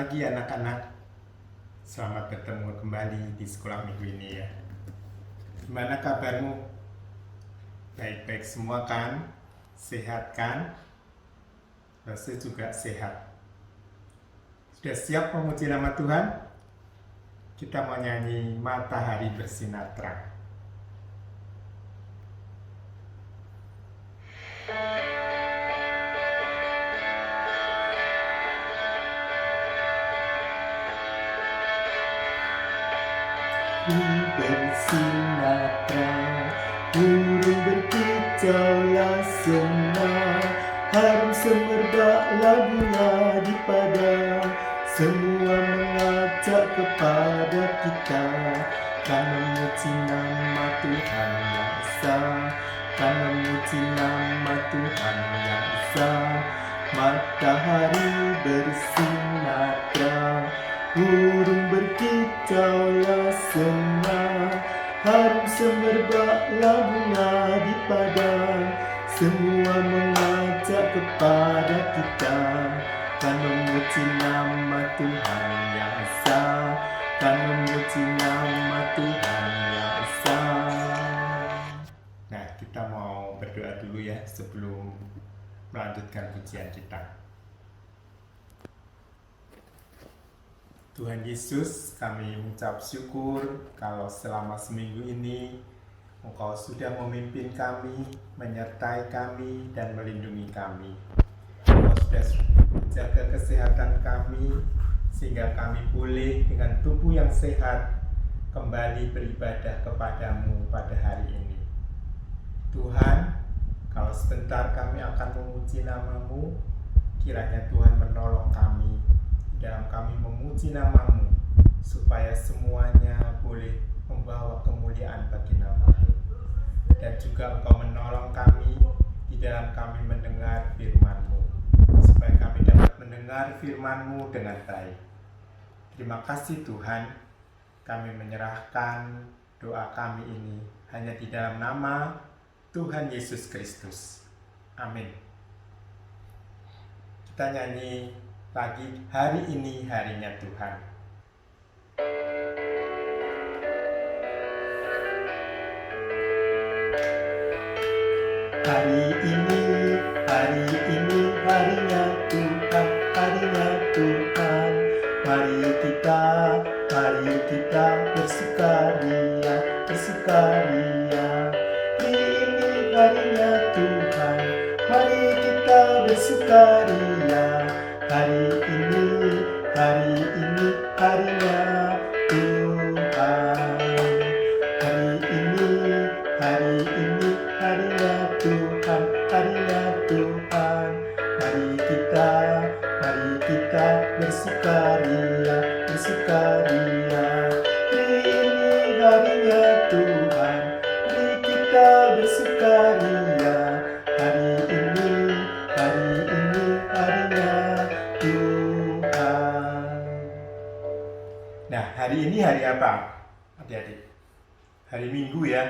Pagi anak-anak, selamat bertemu kembali di sekolah minggu ini ya. Gimana kabarmu? Baik-baik semua kan? Sehat kan? Rasanya juga sehat. Sudah siap memuji nama Tuhan? Kita mau nyanyi Matahari Bersinar Terang. Bersinar terang, burung berkicaulah senang, harum semerdaklah bunga di padang. Semua mengajak kepada kita, kan memuji nama Tuhan yang Esa, kan memuji nama Tuhan yang Esa. Matahari bersinar terang, burung berkicaulah senang, harum semerbaklah bunga di padang. Semua mengajak kepada kita, kan memuji nama Tuhan yang Esa, kan memuji nama Tuhan yang Esa. Nah, kita mau berdoa dulu ya sebelum melanjutkan pujian kita. Tuhan Yesus, kami mengucap syukur kalau selama seminggu ini Engkau sudah memimpin kami, menyertai kami, dan melindungi kami. Engkau sudah menjaga kesehatan kami, sehingga kami boleh dengan tubuh yang sehat kembali beribadah kepadamu pada hari ini. Tuhan, kalau sebentar kami akan memuji nama-Mu, kiranya Tuhan menolong kami dalam kami memuji nama-Mu, supaya semuanya boleh membawa kemuliaan bagi nama-Mu. Dan juga Engkau menolong kami di dalam kami mendengar firman-Mu, supaya kami dapat mendengar firman-Mu dengan baik. Terima kasih Tuhan, kami menyerahkan doa kami ini hanya di dalam nama Tuhan Yesus Kristus. Amin. Kita nyanyi lagi, hari ini harinya Tuhan. Hari ini harinya Tuhan, harinya Tuhan. Mari kita bersukaria, bersukaria. Harinya Tuhan, mari kita bersukaria. Hari ini harinya Tuhan. Hari ini harinya Tuhan, harinya Tuhan. Mari kita bersukaria, bersukaria. Hari ini harinya Tuhan, mari kita bersukaria. Hari ini harinya Tuhan. Nah, hari ini hari apa? Adik-adik, hari Minggu ya.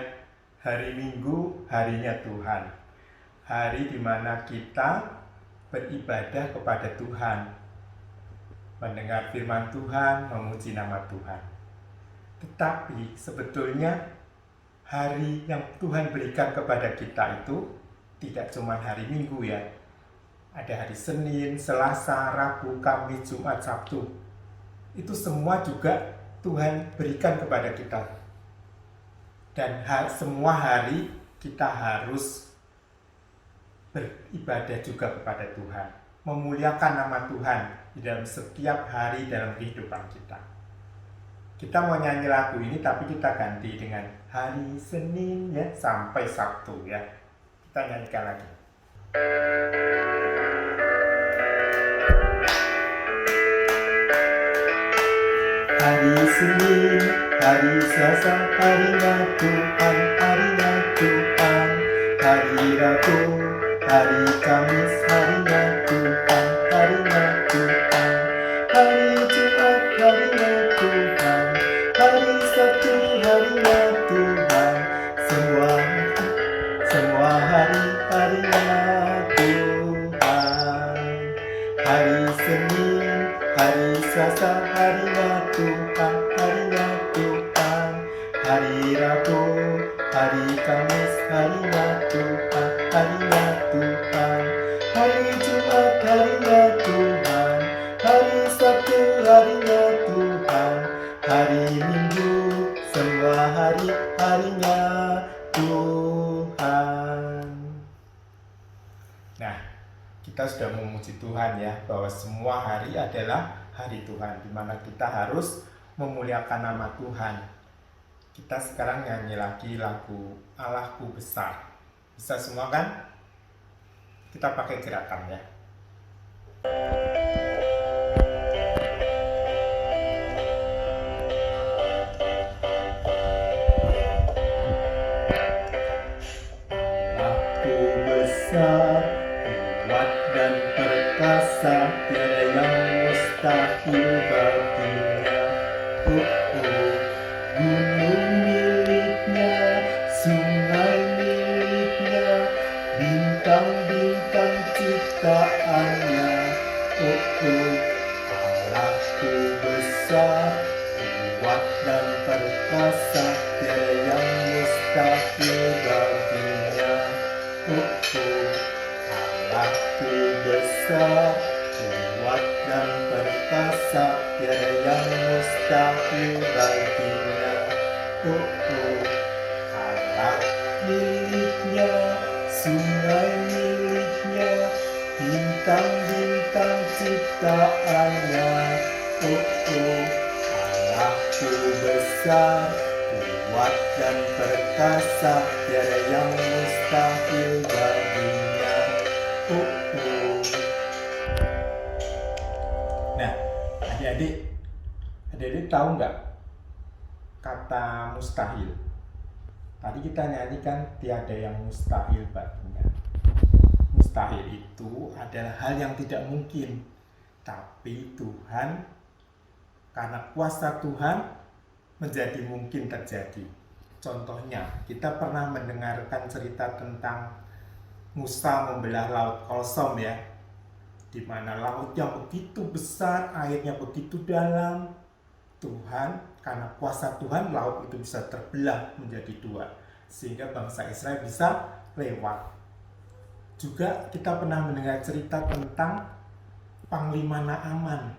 Hari Minggu harinya Tuhan. Hari di mana kita beribadah kepada Tuhan, mendengar firman Tuhan, memuji nama Tuhan. Tetapi sebetulnya hari yang Tuhan berikan kepada kita itu tidak cuma hari Minggu ya. Ada hari Senin, Selasa, Rabu, Kamis, Jumat, Sabtu. Itu semua juga Tuhan berikan kepada kita. Dan semua hari kita harus beribadah juga kepada Tuhan, memuliakan nama Tuhan di dalam setiap hari dalam kehidupan kita. Kita mau nyanyi lagu ini tapi kita ganti dengan hari Senin ya sampai Sabtu ya. Kita nyanyikan lagi. Hari Senin, hari Selasa, harinya Tuhan, harinya Tuhan. Hari Rabu, hari Kamis, harinya Tuhan, harinya Tuhan. Hari Jumat, harinya Tuhan. Hari Sabtu, harinya Tuhan. Semua hari, harinya Tuhan. Hari Senin, hari Selasa, Nah, kita sudah memuji Tuhan ya, bahwa semua hari adalah hari Tuhan, di mana kita harus memuliakan nama Tuhan. Kita sekarang nyanyi lagi lagu Allahku Besar. Bisa semua kan? Kita pakai gerakan ya. Allahku besar, kuat dan perkasa, tiada yang mustahil baginya. Gunung miliknya, sungai miliknya, bintang-bintang ciptaannya. Allahku besar, kuat dan perkasa, tiada yang mustahil baginya. Allahku besar, kuat dan perkasa, tiada yang mustahil baginya. Allah miliknya, sungai miliknya, bintang-bintang ciptaannya. Allahku besar, kuat dan perkasa, tiada yang mustahil baginya. Nah, adik-adik tahu nggak kata mustahil? Tadi kita nyanyikan tiada yang mustahil baginya. Mustahil itu adalah hal yang tidak mungkin, tapi Tuhan, karena kuasa Tuhan, menjadi mungkin terjadi. Contohnya, kita pernah mendengarkan cerita tentang Musa membelah laut Kolsom ya, di mana laut yang begitu besar, airnya begitu dalam. Tuhan, karena kuasa Tuhan, laut itu bisa terbelah menjadi dua, sehingga bangsa Israel bisa lewat. Juga kita pernah mendengar cerita tentang Panglima Naaman.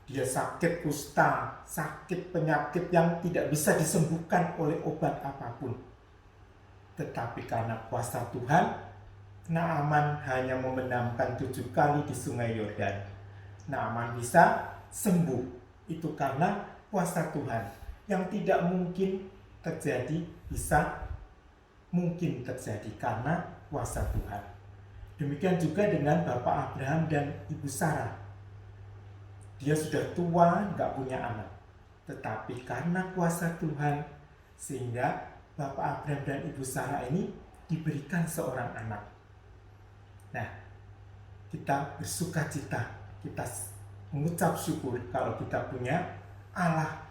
Dia sakit kusta, sakit penyakit yang tidak bisa disembuhkan oleh obat apapun. Tetapi karena kuasa Tuhan, Naaman hanya memendamkan 7 kali di sungai Yordan. Naaman bisa sembuh. Itu karena kuasa Tuhan. Yang tidak mungkin terjadi bisa mungkin terjadi karena kuasa Tuhan. Demikian juga dengan Bapak Abraham dan Ibu Sarah. Dia sudah tua, nggak punya anak. Tetapi karena kuasa Tuhan, sehingga Bapak Abraham dan Ibu Sarah ini diberikan seorang anak. Nah, kita bersuka cita, kita mengucap syukur kalau kita punya Allah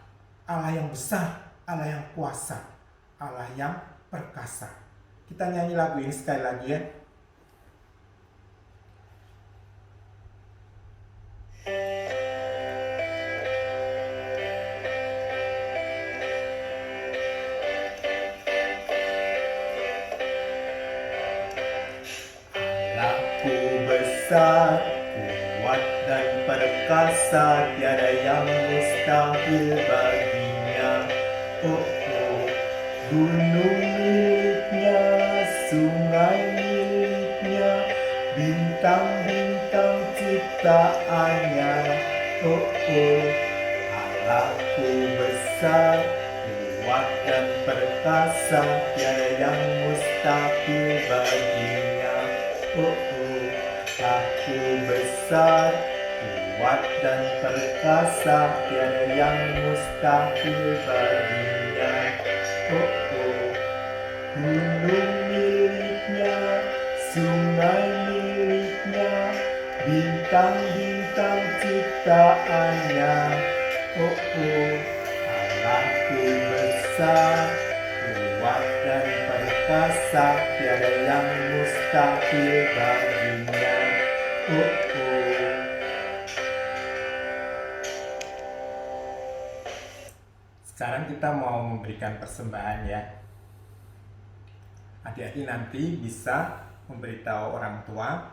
yang besar, Allah yang kuasa, Allah yang perkasa. Kita nyanyi lagu ini sekali lagi ya. Allahku besar, kuat dan perkasa, tiada yang mustahil baginya. Gunung miliknya, sungai miliknya, bintang-bintang ciptaannya. Allahku besar, kuat dan perkasa, tiada yang mustahil baginya. Aku besar, kuat dan perkasa, tiada yang mustahil baginya. Gunung miliknya, sungai miliknya, bintang-bintang ciptaannya. Allahku besar, kuat dan perkasa, tiada yang mustahil baginya. Sekarang kita mau memberikan persembahan ya. Adik-adik nanti bisa memberitahu orang tua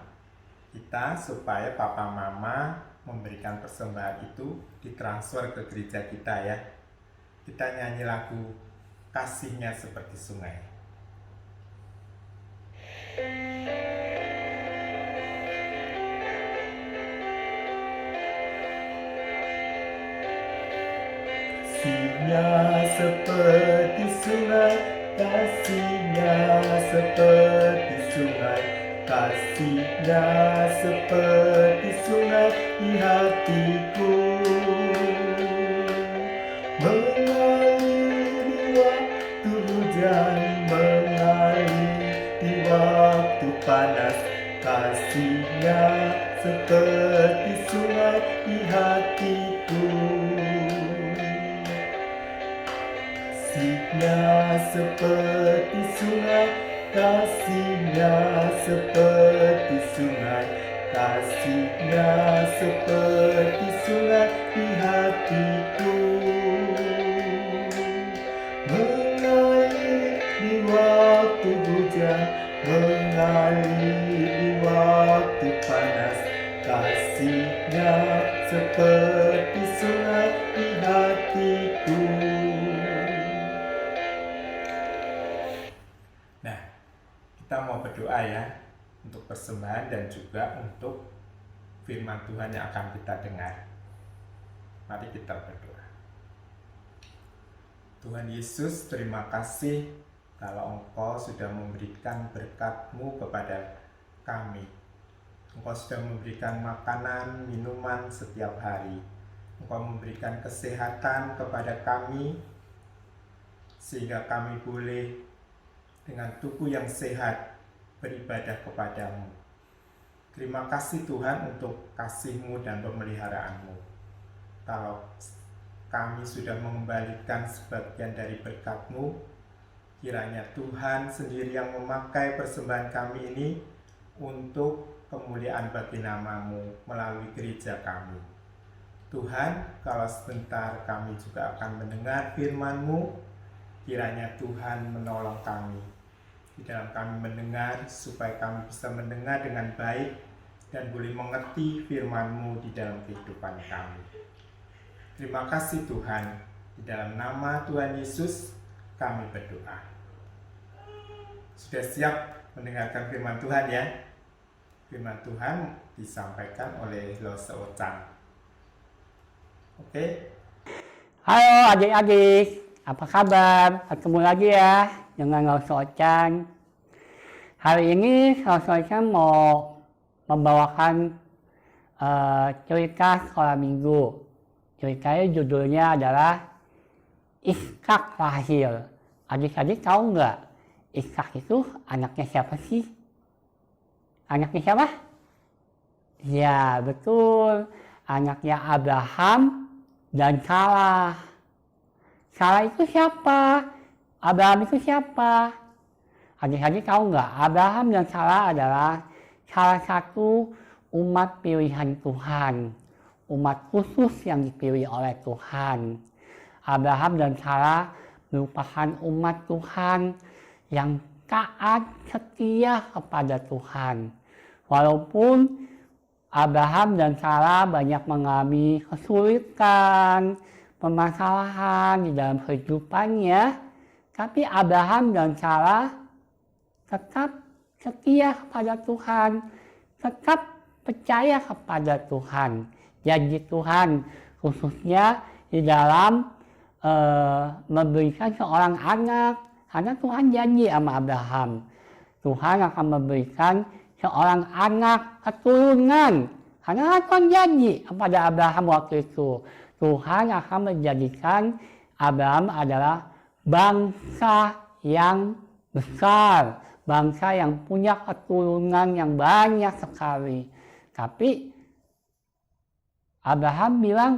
kita supaya papa mama memberikan persembahan itu ditransfer ke gereja kita ya. Kita nyanyi lagu Kasihnya Seperti Sungai. Kasihnya seperti sungai, kasihnya seperti sungai, kasihnya seperti sungai di hatiku. Mengalir di waktu hujan, mengalir di waktu panas, kasihnya seperti sungai di hatiku. Kasihnya seperti sungai, kasihnya seperti sungai, kasihnya seperti sungai di hatiku. Mengalir di waktu hujan, mengalir di waktu panas, kasihnya seperti sungai di hatiku. Nah, kita mau berdoa ya untuk persembahan dan juga untuk firman Tuhan yang akan kita dengar. Mari kita berdoa. Tuhan Yesus, terima kasih kalau Engkau sudah memberikan berkat-Mu kepada kami. Engkau sudah memberikan makanan, minuman setiap hari. Engkau memberikan kesehatan kepada kami, sehingga kami boleh dengan tubuh yang sehat beribadah kepadamu. Terima kasih Tuhan untuk kasih-Mu dan pemeliharaanmu. Kalau kami sudah mengembalikan sebagian dari berkat-Mu, kiranya Tuhan sendiri yang memakai persembahan kami ini untuk kemuliaan bagi nama-Mu melalui gereja kami. Tuhan, kalau sebentar kami juga akan mendengar firman-Mu, kiranya Tuhan menolong kami di dalam kami mendengar, supaya kami bisa mendengar dengan baik dan boleh mengerti firman-Mu di dalam kehidupan kami. Terima kasih Tuhan, di dalam nama Tuhan Yesus kami berdoa. Sudah siap mendengarkan firman Tuhan ya? Firman Tuhan disampaikan oleh Lose Ocang. Oke? Halo adik-adik, apa kabar? Ketemu lagi ya dengan Lose Ocang. Hari ini Lose Ocang mau membawakan cerita sekolah minggu. Ceritanya judulnya adalah Ishak lahir. Adik-adik tahu nggak? Ishak itu anaknya siapa sih? Anaknya siapa? Ya betul, anaknya Abraham dan Sarah. Sarah itu siapa? Abraham itu siapa? Adik-adik tahu nggak? Abraham dan Sarah adalah salah satu umat pilihan Tuhan. Umat khusus yang dipilih oleh Tuhan. Abraham dan Sarah merupakan umat Tuhan yang taat setia kepada Tuhan. Walaupun Abraham dan Sarah banyak mengalami kesulitan, permasalahan di dalam kehidupannya, tapi Abraham dan Sarah tetap setia kepada Tuhan, tetap percaya kepada Tuhan. Janji Tuhan khususnya di dalam memberikan seorang anak, karena Tuhan janji sama Abraham, Tuhan akan memberikan seorang anak keturunan, karena Tuhan janji kepada Abraham waktu itu, Tuhan akan menjadikan Abraham adalah bangsa yang besar, bangsa yang punya keturunan yang banyak sekali. Tapi Abraham bilang,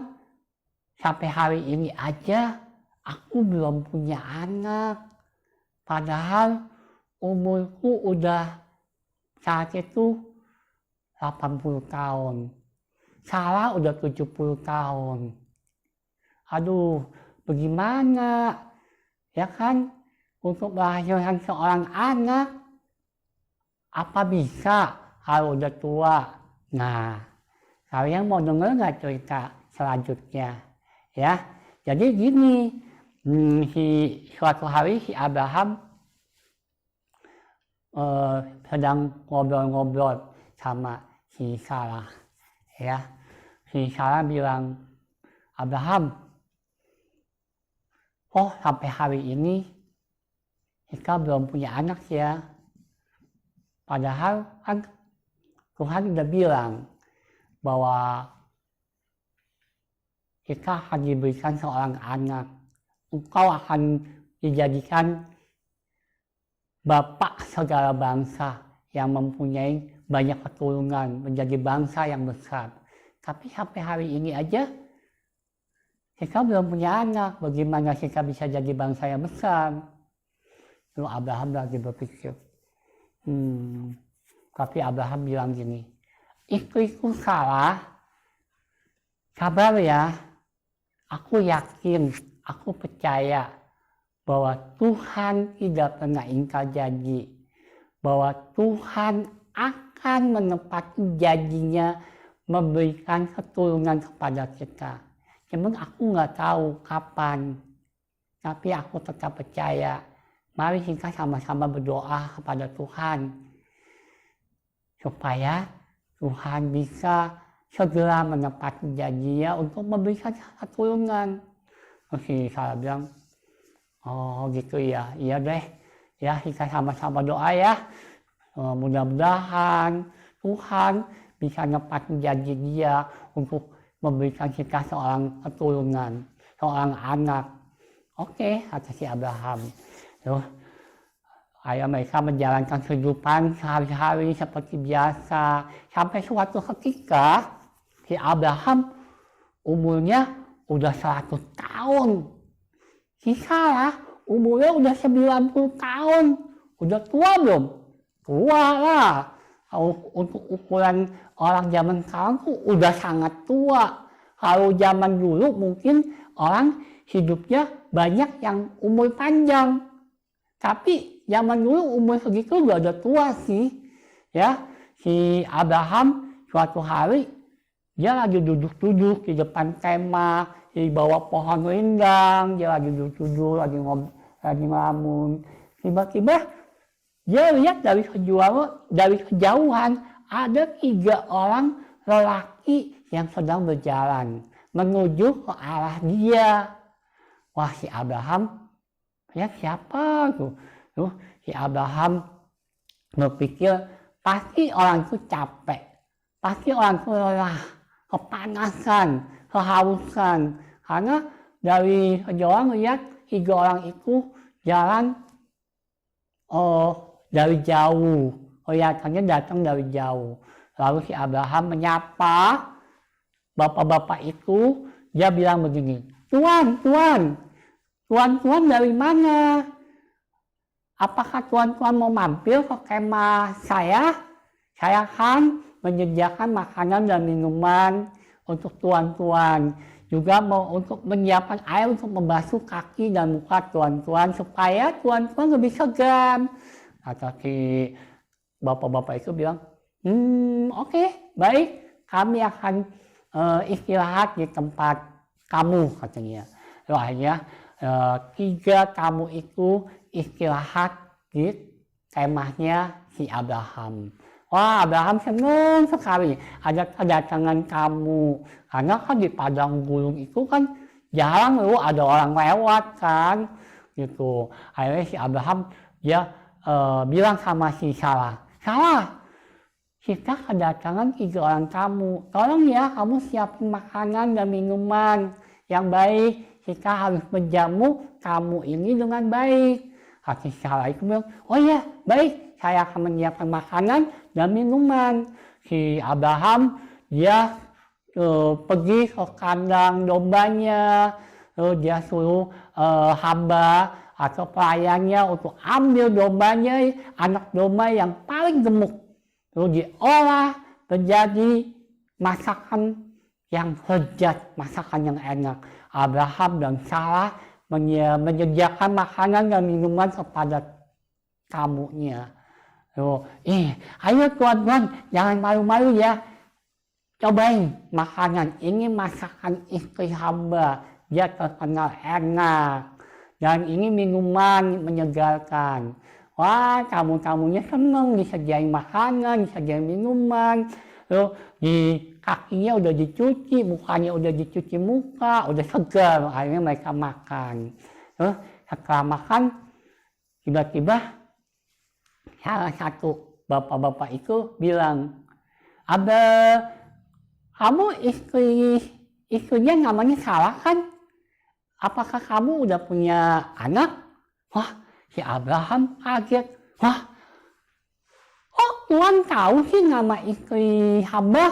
sampai hari ini aja aku belum punya anak. Padahal umurku udah saat itu 80 tahun. Sarah udah 70 tahun. Aduh, bagaimana? Ya kan, untuk melahirkan seorang anak, apa bisa kalau udah tua? Nah, kalian mau denger nggak cerita selanjutnya? Ya, jadi gini, suatu hari si Abraham sedang ngobrol-ngobrol sama si Sarah. Ya, si Sarah bilang, Abraham, oh sampai hari ini Ika belum punya anak ya. Padahal kan Tuhan udah bilang bahwa kita akan diberikan seorang anak. Engkau akan dijadikan bapak segala bangsa yang mempunyai banyak keturunan, menjadi bangsa yang besar. Tapi sampai hari ini aja kita belum punya anak. Bagaimana kita bisa jadi bangsa yang besar? Lalu Abraham lagi berpikir. Tapi Abraham bilang gini, istriku Sarah, sabar ya, aku yakin, aku percaya bahwa Tuhan tidak pernah ingkar janji, bahwa Tuhan akan menepati janjinya memberikan keturunan kepada kita. Cuman aku nggak tahu kapan, tapi aku tetap percaya. Mari kita sama-sama berdoa kepada Tuhan supaya Tuhan bisa segera menepati janjinya untuk memberikan keturunan. Terus saya bilang, oh gitu ya, iya deh, ya kita sama-sama doa ya. Mudah-mudahan Tuhan bisa menepati janji dia untuk memberikan kita seorang keturunan, seorang anak. Oke, kata si Abraham. Terus mereka menjalankan kehidupan sehari-hari seperti biasa. Sampai suatu ketika si Abraham umurnya udah 100 tahun. Si Sarah umurnya udah 90 tahun. Udah tua belum? Tua lah. Untuk ukuran orang zaman sekarang tuh udah sangat tua. Kalau zaman dulu mungkin orang hidupnya banyak yang umur panjang. Tapi zaman dulu umur segitu udah tua sih. Ya, si Abraham suatu hari dia lagi duduk-duduk di depan kemah, di bawah pohon rindang, dia lagi duduk-duduk, lagi ngelamun. Tiba-tiba dia lihat dari kejauhan ada 3 orang lelaki yang sedang berjalan menuju ke arah dia. Wah, si Abraham, ya siapa tuh? Si Abraham berpikir pasti orang itu capek, pasti orang itu lelah, kepanasan, kehausan. Karena dari kejauhan lihat 3 orang itu jalan dari jauh, kelihatannya datang dari jauh. Lalu si Abraham menyapa bapak-bapak itu, dia bilang begini, Tuan dari mana? Apakah tuan-tuan mau mampir ke kemah saya? Saya akan menyediakan makanan dan minuman untuk tuan-tuan. Juga mau untuk menyiapkan air untuk membasuh kaki dan muka tuan-tuan supaya tuan-tuan lebih segar. Kata si bapak-bapak itu bilang, oke, baik, kami akan istirahat di tempat kamu, katanya. Lalu akhirnya 3 tamu itu istirahat di kemahnya si Abraham. Wah, Abraham senang sekali ada kedatangan tamu. Karena kan di padang gurun itu kan jarang loh ada orang lewat kan. Gitu. Akhirnya si Abraham dia bilang sama si Sarah, kita kedatangan 3 orang tamu. Tolong ya kamu siapin makanan dan minuman yang baik. Kita harus menjamu tamu ini dengan baik. Kata Sarah itu bilang, oh ya baik, saya akan menyiapkan makanan dan minuman. Si Abraham dia pergi ke kandang dombanya, dia suruh hamba atau pelayannya untuk ambil dombanya, anak domba yang paling gemuk. Lalu diolah menjadi masakan yang lezat, masakan yang enak. Abraham dan Sarah menyediakan makanan dan minuman kepada tamunya. Ayo tuan-tuan, jangan malu-malu ya. Cobain makanan, ini masakan istri hamba. Dia terkenal enak. Dan ini minuman menyegarkan. Wah, tamu-tamunya senang disediain makanan, disediain minuman. Lalu di kakinya udah dicuci, mukanya udah dicuci muka, udah segar. Akhirnya mereka makan. Terus setelah makan, tiba-tiba salah satu bapak-bapak itu bilang, "Abah, kamu istrinya namanya Sarah kan? Apakah kamu udah punya anak?" Wah, si Abraham kaget. "Wah, oh Tuhan tahu sih nama istri hamba?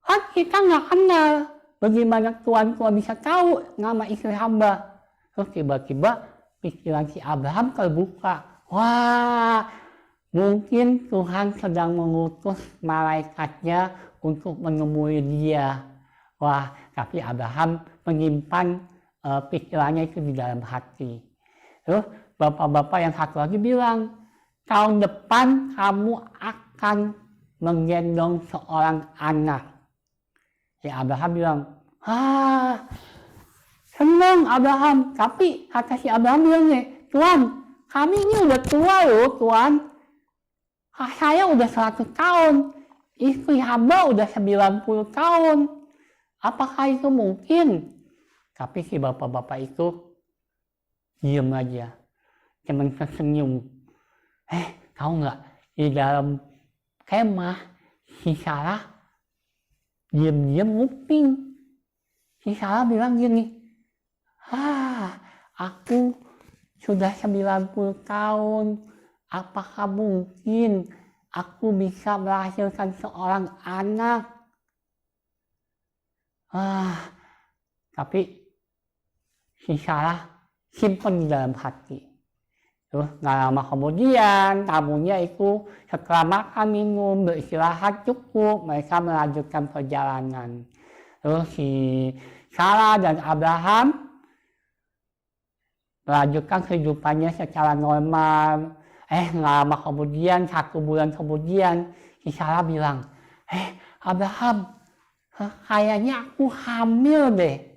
Kan kita nggak kenal. Bagaimana Tuhan bisa tahu nama istri hamba?" Terus tiba-tiba pikiran si Abraham terbuka. Wah, mungkin Tuhan sedang mengutus malaikatnya untuk menemui dia. Wah, tapi Abraham menyimpan pikirannya itu di dalam hati. Terus bapak-bapak yang satu lagi bilang, "Tahun depan kamu akan menggendong seorang anak." Si Abraham bilang, "Senang Abraham." Tapi kata si Abraham bilang, "Tuhan, kami ini udah tua loh Tuhan. Saya udah 100 tahun. Istri hamba udah 90 tahun. Apakah itu mungkin?" Tapi si bapak-bapak itu diam aja. Cuman tersenyum. Tahu nggak? Di dalam kemah, si Sarah diam-diam nguping. Si Sarah bilang gini, "Aku sudah 90 tahun. Apakah mungkin aku bisa melahirkan seorang anak?" Tapi si Sarah simpan di dalam hati. Terus gak lama kemudian tamunya itu setelah makan minum beristirahat cukup, mereka melanjutkan perjalanan. Terus si Sarah dan Abraham melanjutkan kehidupannya secara normal. Gak lama kemudian, 1 bulan kemudian, si Sarah bilang, "Abraham, kayaknya aku hamil deh.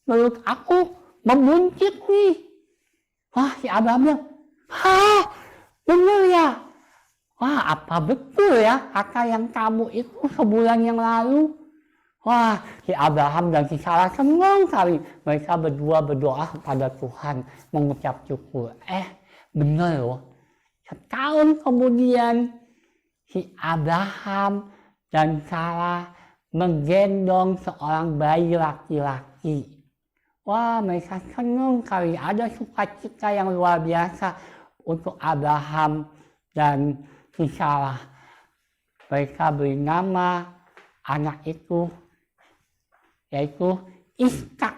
Menurut aku membuncit nih." Wah, si Abraham bilang, "Bener ya? Wah, apa betul ya kata yang kamu itu sebulan yang lalu?" Wah, si Abraham dan si Sarah senang sekali. Mereka berdua berdoa kepada Tuhan, mengucap syukur. Bener loh. Setahun kemudian, si Abraham dan Sarah menggendong seorang bayi laki-laki. Wah, mereka senang kali. Ada sukacita yang luar biasa untuk Abraham dan si Sarah. Mereka beri nama anak itu yaitu Ishak.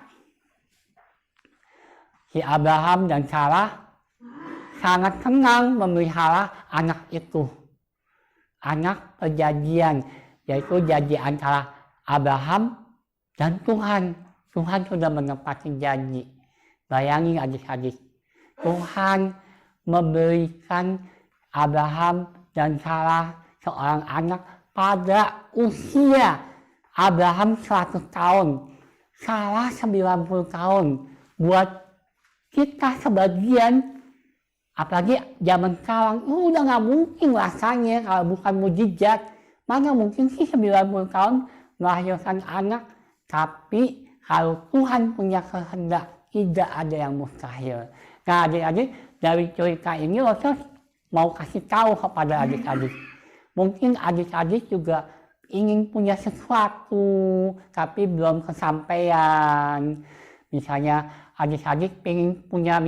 Si Abraham dan Sarah sangat senang memelihara anak itu. Anak perjanjian, yaitu janji antara Abraham dan Tuhan. Tuhan sudah menepati janji. Bayangin adik-adik, Tuhan memberikan Abraham dan Sarah seorang anak pada usia Abraham 100 tahun, Sarah 90 tahun. Buat kita sebagian, apalagi zaman sekarang, udah gak mungkin rasanya kalau bukan mujizat. Mana mungkin sih 90 tahun melahirkan anak, tapi kalau Tuhan punya kehendak, tidak ada yang mustahil. Nah, adik-adik, dari cerita ini Rasul mau kasih tahu kepada adik-adik. Mungkin adik-adik juga ingin punya sesuatu, tapi belum kesampaian. Misalnya adik-adik pengen punya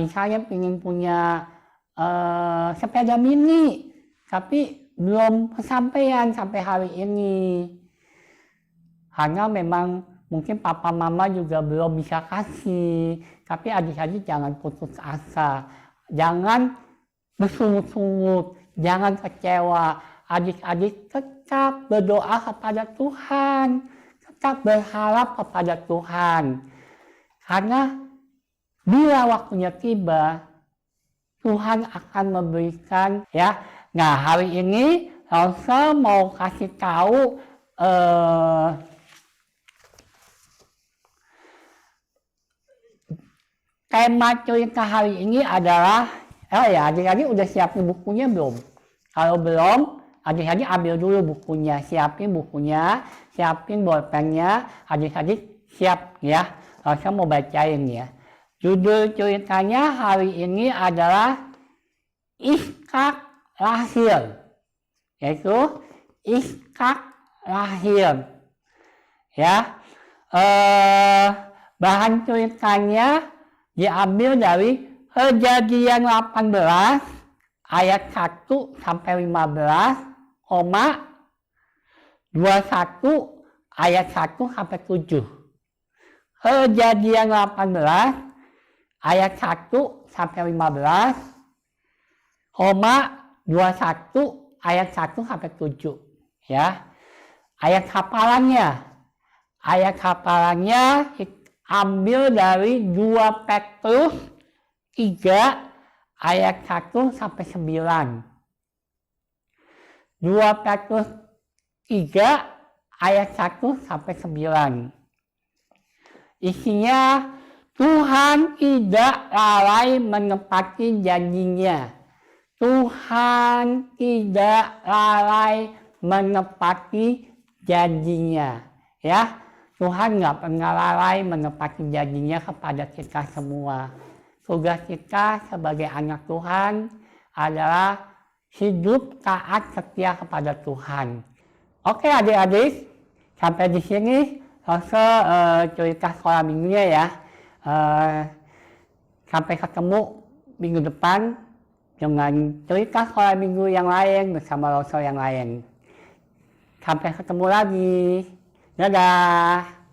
sepeda mini, tapi belum kesampaian sampai hari ini. Karena memang mungkin papa mama juga belum bisa kasih, tapi adik-adik jangan putus asa, jangan bersungut-sungut, jangan kecewa. Adik-adik tetap berdoa kepada Tuhan, tetap berharap kepada Tuhan. Karena bila waktunya tiba, Tuhan akan memberikan ya. Nah, hari ini Rasul mau kasih tahu tema cerita hari ini adalah, adik-adik udah siapin bukunya belum? Kalau belum, adik-adik ambil dulu bukunya, siapin bukunya, siapin bolpennya, adik-adik siap ya. Saya mau bacain ya. Judul ceritanya hari ini adalah Ishak lahir, yaitu Ishak lahir. Ya, bahan ceritanya diambil dari Kejadian 18 ayat 1 sampai 15, 21 ayat 1 sampai 7. Kejadian 18 ayat 1 sampai 15, 21 ayat 1 sampai 7. Ya. Ayat hafalannya ambil dari 2 Petrus 3 ayat 1 sampai 9. 2 Petrus 3 ayat 1 sampai 9. Isinya, Tuhan tidak lalai menepati janjinya. Tuhan tidak lalai menepati janjinya. Ya, Tuhan nggak pernah lalai menepati janjinya kepada kita semua. Tugas kita sebagai anak Tuhan adalah hidup taat setia kepada Tuhan. Oke adik-adik, sampai di sini cerita sekolah minggunya ya. Sampai ketemu minggu depan dengan cerita sekolah minggu yang lain bersama Rasul yang lain. Sampai ketemu lagi. Dadah.